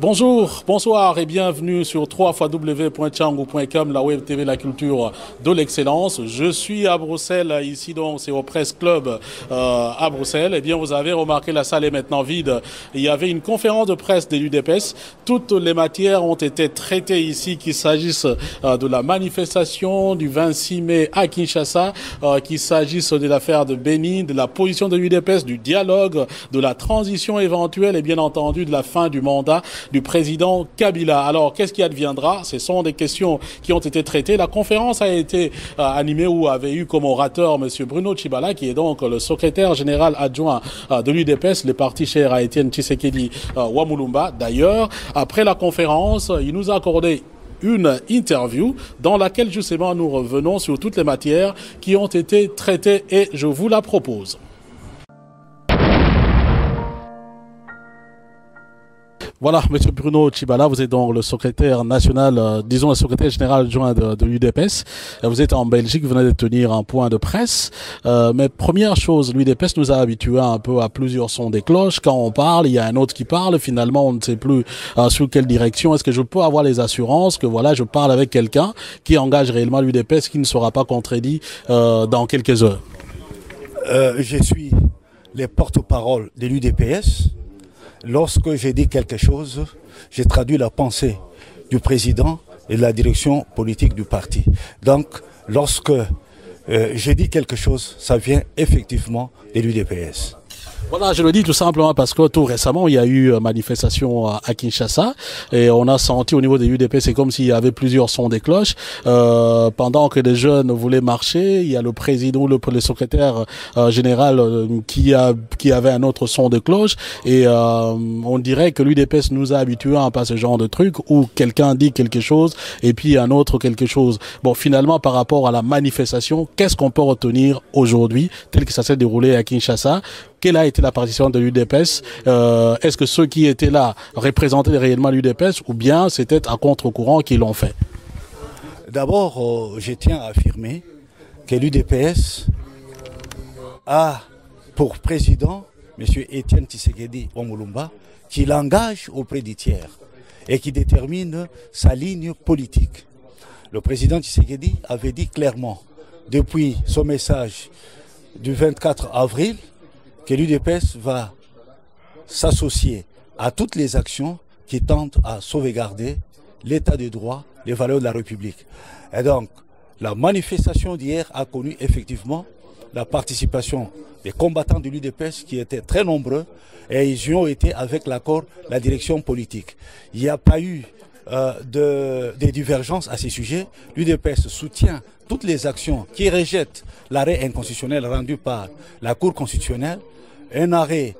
Bonjour, bonsoir et bienvenue sur www.tchangou.com, la web TV, la culture de l'excellence. Je suis à Bruxelles, ici donc c'est au Press Club à Bruxelles. Eh bien vous avez remarqué, la salle est maintenant vide. Il y avait une conférence de presse de l'UDPS. Toutes les matières ont été traitées ici, qu'il s'agisse de la manifestation du 26 mai à Kinshasa, qu'il s'agisse de l'affaire de Bénin, de la position de l'UDPS, du dialogue, de la transition éventuelle et bien entendu de la fin du mandat du président Kabila. Alors, qu'est-ce qui adviendra? Ce sont des questions qui ont été traitées. La conférence a été animée ou avait eu comme orateur M. Bruno Tshibala, qui est donc le secrétaire général adjoint de l'UDPS, le parti cher à Etienne Tshisekedi Wamulumba. D'ailleurs, après la conférence, il nous a accordé une interview dans laquelle justement nous revenons sur toutes les matières qui ont été traitées et je vous la propose. Voilà, Monsieur Bruno Tshibala, vous êtes donc le secrétaire national, disons le secrétaire général adjoint de l'UDPS. Vous êtes en Belgique, vous venez de tenir un point de presse. Mais première chose, l'UDPS nous a habitués un peu à plusieurs sons des cloches. Quand on parle, il y a un autre qui parle. Finalement, on ne sait plus sur quelle direction. Est-ce que je peux avoir les assurances que voilà, je parle avec quelqu'un qui engage réellement l'UDPS, qui ne sera pas contredit dans quelques heures? Je suis le porte-parole de l'UDPS. Lorsque j'ai dit quelque chose, j'ai traduit la pensée du président et de la direction politique du parti. Donc, lorsque j'ai dit quelque chose, ça vient effectivement de l'UDPS. Voilà, je le dis tout simplement parce que tout récemment, il y a eu manifestation à Kinshasa et on a senti au niveau des UDP, c'est comme s'il y avait plusieurs sons des cloches. Pendant que des jeunes voulaient marcher, il y a le président, le secrétaire général qui avait un autre son de cloche et on dirait que l'UDPS nous a habitués à pas ce genre de truc où quelqu'un dit quelque chose et puis un autre quelque chose. Bon, finalement, par rapport à la manifestation, qu'est-ce qu'on peut retenir aujourd'hui tel que ça s'est déroulé à Kinshasa? Quelle a été la participation de l'UDPS? Est-ce que ceux qui étaient là représentaient réellement l'UDPS ou bien c'était à contre-courant qu'ils l'ont fait? D'abord, je tiens à affirmer que l'UDPS a pour président M. Etienne Tshisekedi Wamulumba qui l'engage auprès du tiers et qui détermine sa ligne politique. Le président Tshisekedi avait dit clairement, depuis son message du 24 avril, que l'UDPS va s'associer à toutes les actions qui tentent à sauvegarder l'état de droit, les valeurs de la République. Et donc, la manifestation d'hier a connu effectivement la participation des combattants de l'UDPS qui étaient très nombreux et ils y ont été avec l'accord de la direction politique. Il n'y a pas eu des divergences à ces sujets. L'UDPS soutient toutes les actions qui rejettent l'arrêt inconstitutionnel rendu par la Cour constitutionnelle, un arrêt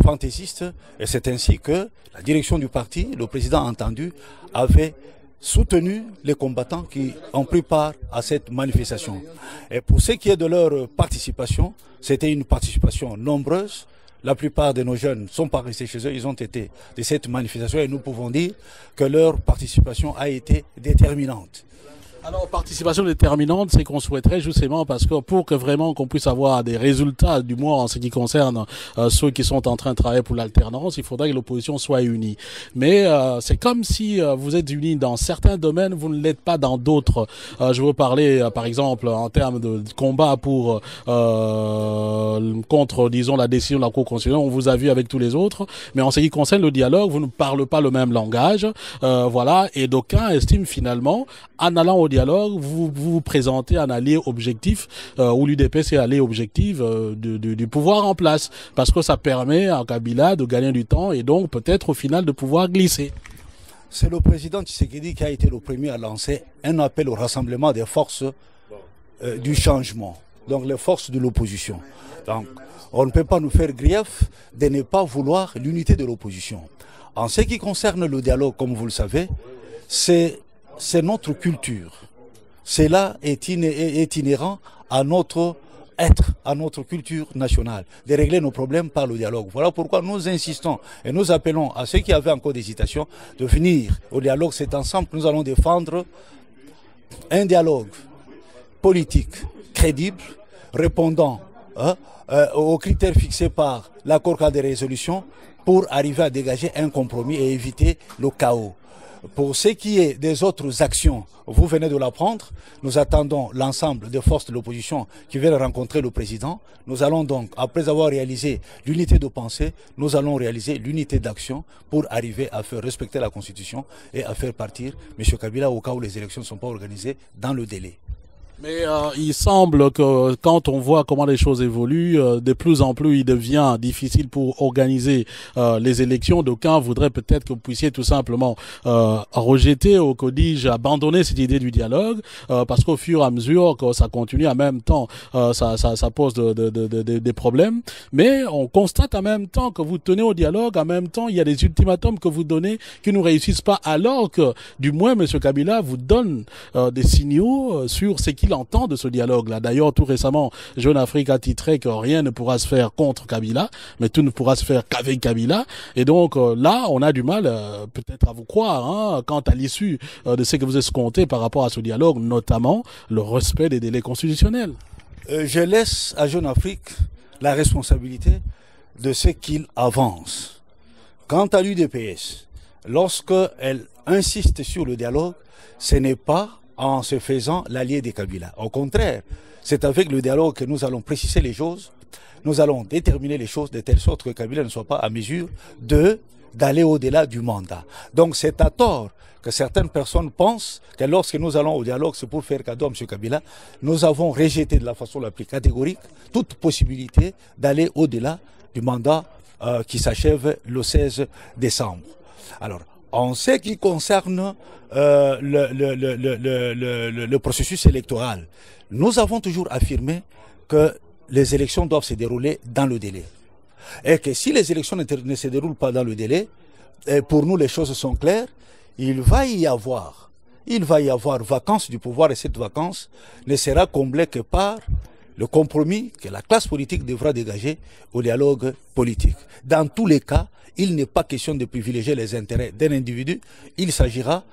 fantaisiste, et c'est ainsi que la direction du parti, le président entendu, avait soutenu les combattants qui ont pris part à cette manifestation. Et pour ce qui est de leur participation, c'était une participation nombreuse. La plupart de nos jeunes ne sont pas restés chez eux, ils ont été de cette manifestation et nous pouvons dire que leur participation a été déterminante. Alors, participation déterminante, c'est qu'on souhaiterait justement parce que pour que vraiment qu'on puisse avoir des résultats, du moins en ce qui concerne ceux qui sont en train de travailler pour l'alternance, il faudrait que l'opposition soit unie. Mais c'est comme si vous êtes unis dans certains domaines, vous ne l'êtes pas dans d'autres. Je veux parler, par exemple, en termes de combat pour contre, disons, la décision de la Cour constitutionnelle. On vous a vu avec tous les autres, mais en ce qui concerne le dialogue, vous ne parlez pas le même langage. Voilà, et d'aucuns estiment finalement, en allant au dialogue, vous vous présentez un allié objectif où l'UDPS est allié objectif du pouvoir en place. Parce que ça permet à Kabila de gagner du temps et donc peut-être au final de pouvoir glisser. C'est le président Tshisekedi qui a été le premier à lancer un appel au rassemblement des forces du changement, donc les forces de l'opposition. Donc on ne peut pas nous faire grief de ne pas vouloir l'unité de l'opposition. En ce qui concerne le dialogue, comme vous le savez, c'est notre culture. Cela est inhérent à notre être, à notre culture nationale, de régler nos problèmes par le dialogue. Voilà pourquoi nous insistons et nous appelons à ceux qui avaient encore des hésitations de venir au dialogue. C'est ensemble que nous allons défendre un dialogue politique crédible, répondant aux critères fixés par l'accord cadre de résolution pour arriver à dégager un compromis et éviter le chaos. Pour ce qui est des autres actions, vous venez de l'apprendre, nous attendons l'ensemble des forces de l'opposition qui viennent rencontrer le président. Nous allons donc, après avoir réalisé l'unité de pensée, nous allons réaliser l'unité d'action pour arriver à faire respecter la Constitution et à faire partir M. Kabila au cas où les élections ne sont pas organisées dans le délai. Mais il semble que quand on voit comment les choses évoluent, de plus en plus il devient difficile pour organiser les élections. D'aucuns voudraient peut-être que vous puissiez tout simplement rejeter ou que dis-je abandonner cette idée du dialogue, parce qu'au fur et à mesure que ça continue, en même temps ça pose des problèmes. Mais on constate en même temps que vous tenez au dialogue, en même temps il y a des ultimatums que vous donnez qui ne réussissent pas, alors que du moins M. Kabila vous donne des signaux sur ce qu'il entend de ce dialogue-là. D'ailleurs, tout récemment, Jeune Afrique a titré que rien ne pourra se faire contre Kabila, mais tout ne pourra se faire qu'avec Kabila. Et donc là, on a du mal peut-être à vous croire quant à l'issue de ce que vous escomptez par rapport à ce dialogue, notamment le respect des délais constitutionnels. Je laisse à Jeune Afrique la responsabilité de ce qu'il avance. Quant à l'UDPS, lorsqu'elle insiste sur le dialogue, ce n'est pas en se faisant l'allié des Kabila. Au contraire, c'est avec le dialogue que nous allons préciser les choses, nous allons déterminer les choses de telle sorte que Kabila ne soit pas à mesure d'aller au-delà du mandat. Donc c'est à tort que certaines personnes pensent que lorsque nous allons au dialogue, c'est pour faire cadeau à M. Kabila. Nous avons rejeté de la façon la plus catégorique toute possibilité d'aller au-delà du mandat qui s'achève le 16 décembre. Alors, en ce qui concerne le processus électoral, nous avons toujours affirmé que les élections doivent se dérouler dans le délai. Et que si les élections ne se déroulent pas dans le délai, pour nous les choses sont claires, il va y avoir vacance du pouvoir, et cette vacance ne sera comblée que par le compromis que la classe politique devra dégager au dialogue politique. Dans tous les cas, il n'est pas question de privilégier les intérêts d'un individu, il s'agira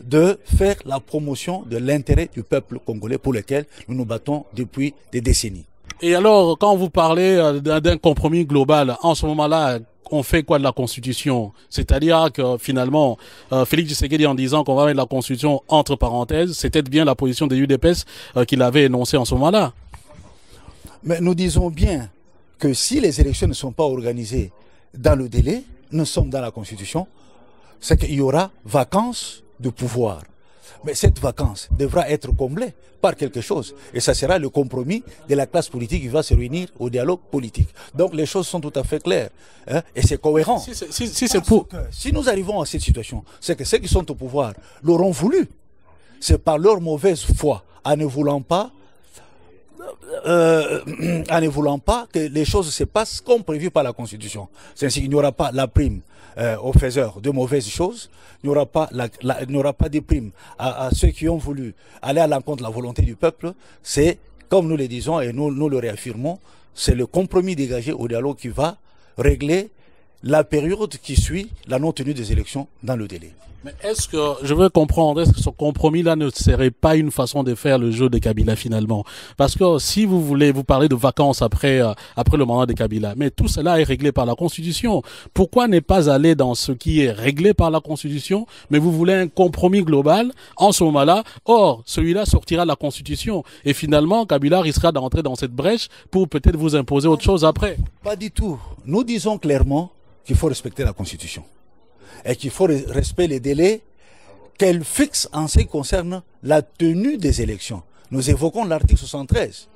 de faire la promotion de l'intérêt du peuple congolais pour lequel nous nous battons depuis des décennies. Et alors, quand vous parlez d'un compromis global, en ce moment-là, on fait quoi de la Constitution? C'est-à-dire que finalement, Félix Tshisekedi, en disant qu'on va mettre la Constitution entre parenthèses, c'était bien la position des UDPS qu'il avait énoncée en ce moment-là. Mais nous disons bien que si les élections ne sont pas organisées dans le délai, nous sommes dans la Constitution, c'est qu'il y aura vacance de pouvoir. Mais cette vacance devra être comblée par quelque chose. Et ça sera le compromis de la classe politique qui va se réunir au dialogue politique. Donc les choses sont tout à fait claires. Et c'est cohérent. Si nous arrivons à cette situation, c'est que ceux qui sont au pouvoir l'auront voulu. C'est par leur mauvaise foi, en ne voulant pas que les choses se passent comme prévu par la Constitution. C'est ainsi qu'il n'y aura pas la prime aux faiseurs de mauvaises choses, il n'y aura pas de prime à ceux qui ont voulu aller à l'encontre de la volonté du peuple. C'est, comme nous le disons et nous le réaffirmons, c'est le compromis dégagé au dialogue qui va régler la période qui suit la non-tenue des élections dans le délai. Mais est-ce que, je veux comprendre, est-ce que ce compromis-là ne serait pas une façon de faire le jeu de Kabila finalement? Parce que si vous voulez, vous parlez de vacances après le mandat de Kabila, mais tout cela est réglé par la Constitution. Pourquoi ne pas aller dans ce qui est réglé par la Constitution, mais vous voulez un compromis global en ce moment-là? Or, celui-là sortira de la Constitution et finalement, Kabila risquera d'entrer dans cette brèche pour peut-être vous imposer autre chose après. Pas du tout. Nous disons clairement qu'il faut respecter la Constitution et qu'il faut respecter les délais qu'elle fixe en ce qui concerne la tenue des élections. Nous évoquons l'article 73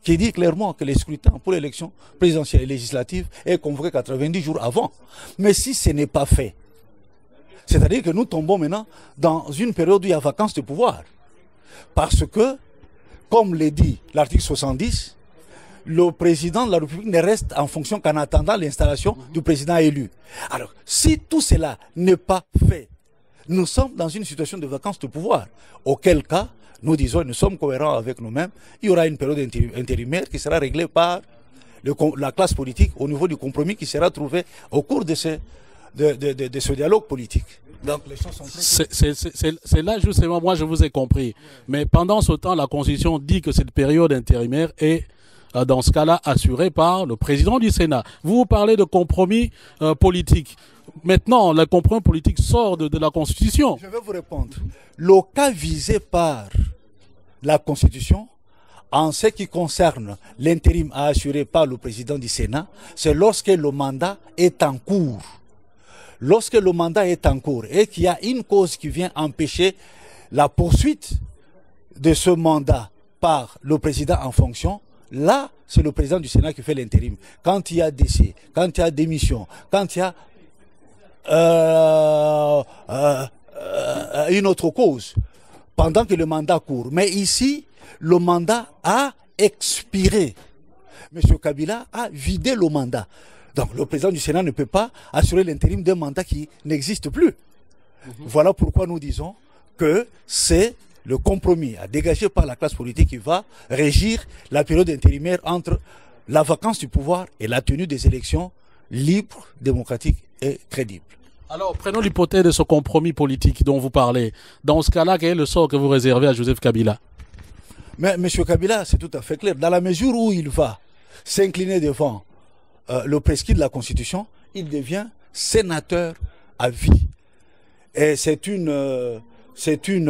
qui dit clairement que les scrutins pour l'élection présidentielle et législative est convoqué 90 jours avant. Mais si ce n'est pas fait, c'est-à-dire que nous tombons maintenant dans une période où il y a vacance de pouvoir. Parce que, comme le dit l'article 70, le président de la République ne reste en fonction qu'en attendant l'installation du président élu. Alors, si tout cela n'est pas fait, nous sommes dans une situation de vacance de pouvoir. Auquel cas, nous disons, nous sommes cohérents avec nous-mêmes, il y aura une période intérimaire qui sera réglée par la classe politique au niveau du compromis qui sera trouvé au cours de ce dialogue politique. Donc, les choses sont très... C'est là justement, moi je vous ai compris. Mais pendant ce temps, la Constitution dit que cette période intérimaire est dans ce cas-là assurée par le président du Sénat. Vous parlez de compromis politique. Maintenant, le compromis politique sort de la Constitution. Je vais vous répondre. Le cas visé par la Constitution, en ce qui concerne l'intérim assuré par le président du Sénat, c'est lorsque le mandat est en cours. Lorsque le mandat est en cours et qu'il y a une cause qui vient empêcher la poursuite de ce mandat par le président en fonction, là, c'est le président du Sénat qui fait l'intérim. Quand il y a décès, quand il y a démission, quand il y a une autre cause, pendant que le mandat court. Mais ici, le mandat a expiré. M. Kabila a vidé le mandat. Donc le président du Sénat ne peut pas assurer l'intérim d'un mandat qui n'existe plus. Voilà pourquoi nous disons que c'est le compromis à dégager par la classe politique qui va régir la période intérimaire entre la vacance du pouvoir et la tenue des élections libres, démocratiques et crédibles. Alors, prenons l'hypothèse de ce compromis politique dont vous parlez. Dans ce cas-là, quel est le sort que vous réservez à Joseph Kabila? Mais M. Kabila, c'est tout à fait clair. Dans la mesure où il va s'incliner devant le prescrit de la Constitution, il devient sénateur à vie. Et c'est une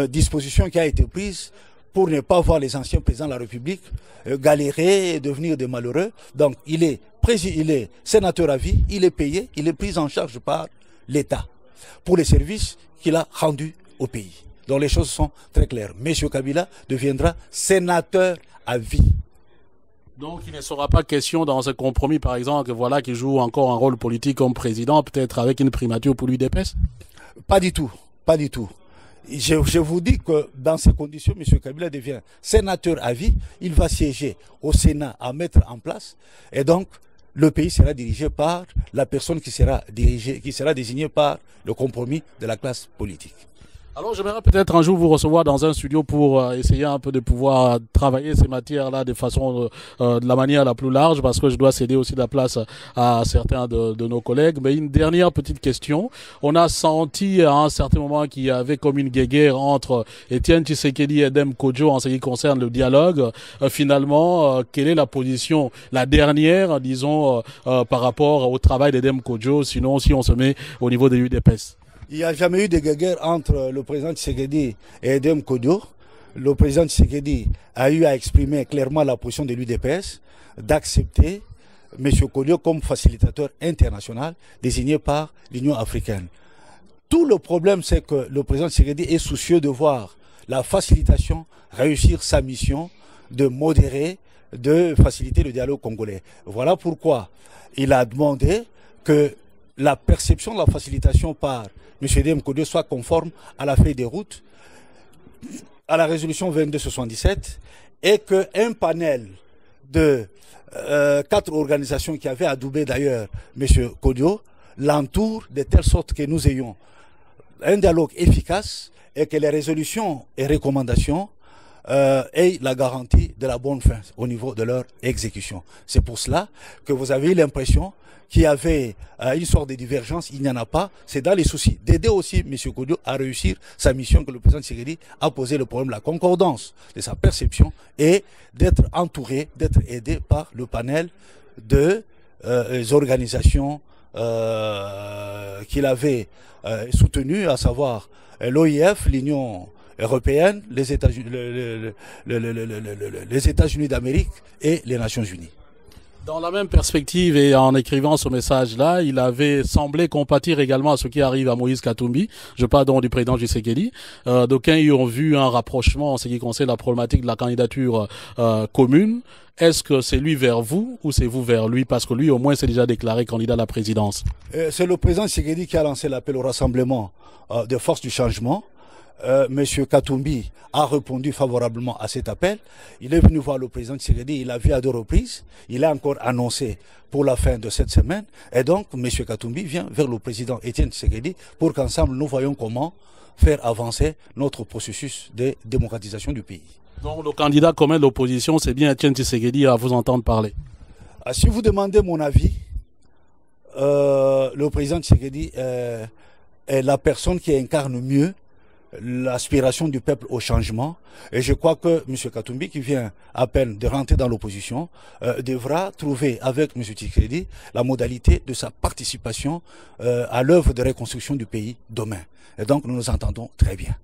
disposition qui a été prise pour ne pas voir les anciens présidents de la République galérer et devenir des malheureux. Donc, il est sénateur à vie, il est payé, il est pris en charge par l'État pour les services qu'il a rendus au pays. Donc les choses sont très claires. M. Kabila deviendra sénateur à vie. Donc il ne sera pas question dans ce compromis, par exemple, que voilà, qu'il joue encore un rôle politique comme président, peut-être avec une primature pour l'UDPS? Pas du tout, pas du tout. Je vous dis que dans ces conditions, M. Kabila devient sénateur à vie. Il va siéger au Sénat à mettre en place. Et donc, le pays sera dirigé par la personne qui sera désignée par le compromis de la classe politique. Alors j'aimerais peut-être un jour vous recevoir dans un studio pour essayer un peu de pouvoir travailler ces matières-là de façon, de la manière la plus large, parce que je dois céder aussi de la place à certains de nos collègues. Mais une dernière petite question. On a senti à un certain moment qu'il y avait comme une guéguerre entre Étienne Tshisekedi et Dem Kodjo en ce qui concerne le dialogue. Finalement, quelle est la position, la dernière, disons, par rapport au travail de Dem Kodjo, sinon si on se met au niveau de l'UDPS? Il n'y a jamais eu de guerre entre le président Tshisekedi et Dem Kodjo. Le président Tshisekedi a eu à exprimer clairement la position de l'UDPS d'accepter M. Kodjo comme facilitateur international désigné par l'Union africaine. Tout le problème, c'est que le président Tshisekedi est soucieux de voir la facilitation réussir sa mission de modérer, de faciliter le dialogue congolais. Voilà pourquoi il a demandé que la perception de la facilitation par M. Dem Kodjo soit conforme à la feuille de route, à la résolution 2277, et qu'un panel de 4 organisations qui avaient adoubé d'ailleurs M. Kodjo l'entoure de telle sorte que nous ayons un dialogue efficace et que les résolutions et recommandations aient la garantie de la bonne fin au niveau de leur exécution. C'est pour cela que vous avez eu l'impression qu'il y avait une sorte de divergence. Il n'y en a pas. C'est dans les soucis d'aider aussi M. Kodjo à réussir sa mission que le président Tshisekedi a posé le problème de la concordance de sa perception et d'être entouré, d'être aidé par le panel de organisations qu'il avait soutenues, à savoir l'OIF, l'Union européenne, les États-Unis d'Amérique et les Nations unies. Dans la même perspective et en écrivant ce message-là, il avait semblé compatir également à ce qui arrive à Moïse Katumbi. Je parle donc du président Tshisekedi. D'aucuns y ont vu un rapprochement en ce qui concerne la problématique de la candidature commune. Est-ce que c'est lui vers vous ou c'est vous vers lui? Parce que lui, au moins, s'est déjà déclaré candidat à la présidence. C'est le président Tshisekedi qui a lancé l'appel au rassemblement de forces du changement. Monsieur Katumbi a répondu favorablement à cet appel. Il est venu voir le président Tshisekedi, il l'a vu à 2 reprises. Il a encore annoncé pour la fin de cette semaine. Et donc, Monsieur Katumbi vient vers le président Étienne Tshisekedi pour qu'ensemble nous voyons comment faire avancer notre processus de démocratisation du pays. Donc le candidat commun de l'opposition, c'est bien Étienne Tshisekedi à vous entendre parler. Si vous demandez mon avis, le président Tshisekedi est la personne qui incarne mieux l'aspiration du peuple au changement. Et je crois que M. Katumbi, qui vient à peine de rentrer dans l'opposition, devra trouver avec M. Tshisekedi la modalité de sa participation à l'œuvre de reconstruction du pays demain. Et donc nous nous entendons très bien.